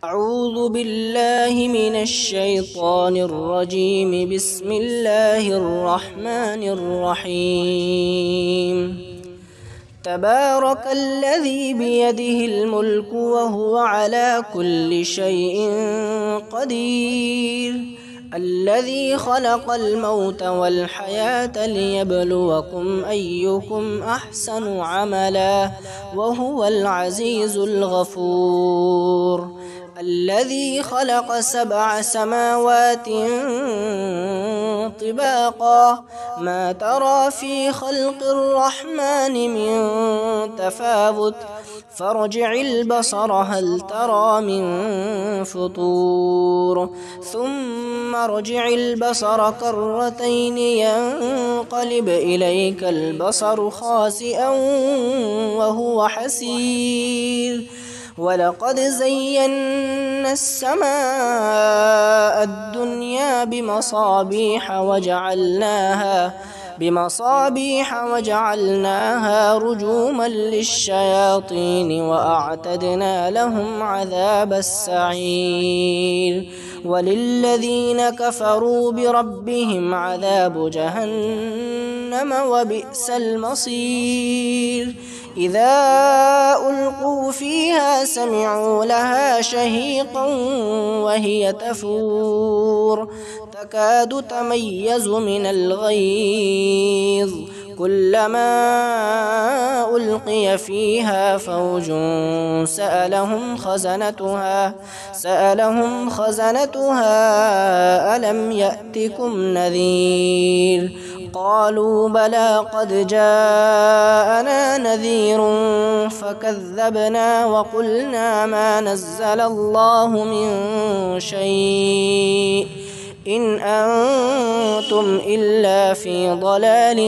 أعوذ بالله من الشيطان الرجيم. بسم الله الرحمن الرحيم. تبارك الذي بيده الملك وهو على كل شيء قدير، الذي خلق الموت والحياة ليبلوكم أيكم أحسن عملا وهو العزيز الغفور. الذي خلق 7 سماوات طباقا، ما ترى في خلق الرحمن من تفاوت، فارجع البصر هل ترى من فطور، ثم ارجع البصر كرتين ينقلب إليك البصر خاسئا وهو حسير. ولقد زينا السماء الدنيا بمصابيح وجعلناها رجوما للشياطين وأعتدنا لهم عذاب السعير. وللذين كفروا بربهم عذاب جهنم وبئس المصير. إذا ألقوا فيها سمعوا لها شهيقا وهي تفور، تكاد تميز من الغيظ، كلما ألقي فيها فوج سألهم خزنتها ألم يأتكم نذير؟ قالوا بلى قد جاءنا نذير فكذبنا وقلنا ما نزل الله من شيء إن أنتم إلا في ضلال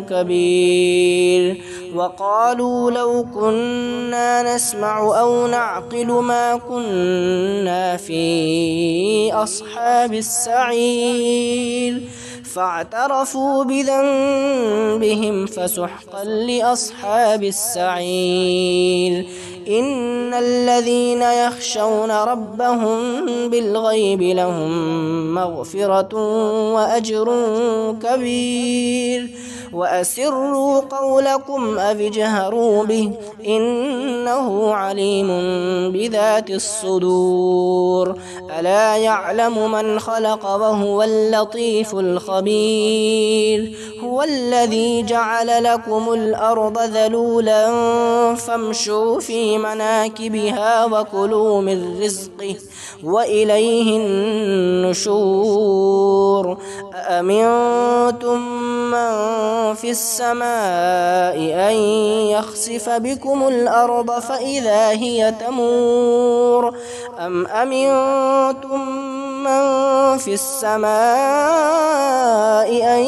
كبير. وقالوا لو كنا نسمع أو نعقل ما كنا في أصحاب السعير، فاعترفوا بذنبهم فسحقا لأصحاب السعير. إن الذين يخشون ربهم بالغيب لهم مغفرة وأجر كبير. وأسروا قولكم أو اجهروا به إنه عليم بذات الصدور. ألا يعلم من خلق وهو اللطيف الخبير. هو الذي جعل لكم الأرض ذلولا فامشوا في مناكبها وكلوا من رزقه وإليه النشور. أأمنتم من في السماء أن يخسف بكم الأرض فإذا هي تمور، أم أمنتم من في السماء أن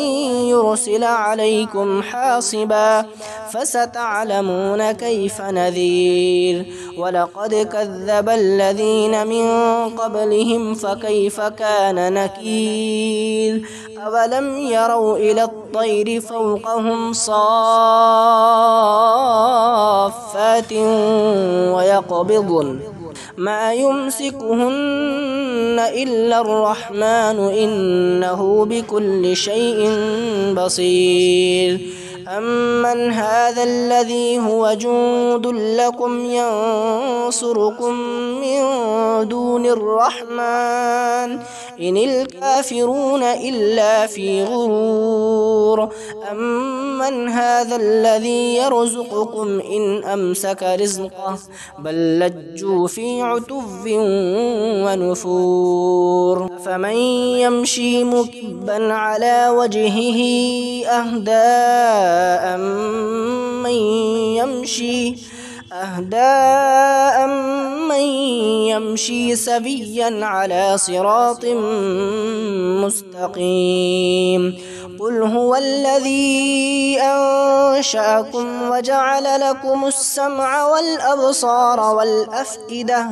يرسل عليكم حاصبا، فستعلمون كيف نذير. ولقد كذب الذين من قبلهم فكيف كان نكير. أولم يروا إلى الطير فوقهم صافات ويقبضن ما يمسكهن إلا الرحمن إنه بكل شيء بصير. أمن هذا الذي هو جند لكم ينصركم من دون الرحمن إن الكافرون إلا في غرور. أمن هذا الذي يرزقكم إن أمسك رزقه بل لجوا في عتو ونفور. فمن يمشي مكبا على وجهه أهدى من يمشي سويا على صراط مستقيم. قل هو الذي أنشأكم وجعل لكم السمع والأبصار والأفئدة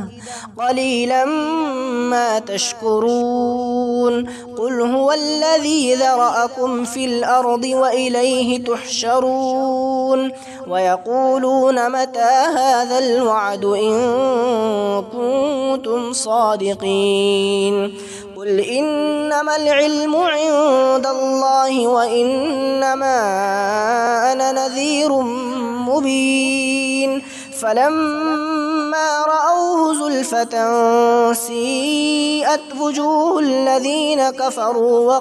قليلا ما تشكرون. قل هو الذي ذرأكم في الأرض وإليه تحشرون. ويقولون متى هذا الوعد إن كنتم كنتم صادقين قل إنما العلم عند الله وإنما أنا نذير مبين فلما رأوه زلفة سيئت وجوه الذين كفروا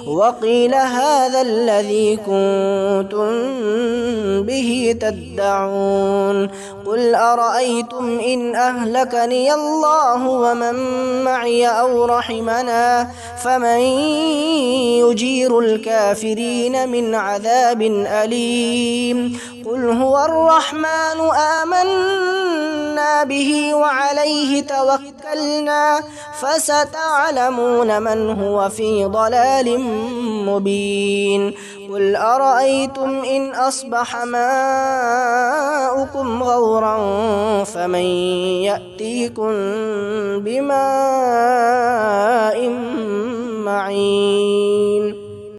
وقيل هذا الذي كنتم به تدعون قل أرأيتم إن أهلكني الله ومن معي أو رحمنا فمن يجير الكافرين من عذاب أليم قل هو الرحمن آمنا به وعليه توكلنا فستعلمون من هو في ضلال مبين قل أرأيتم إن أصبح ماؤكم غورا فمن يأتيكم بماء معين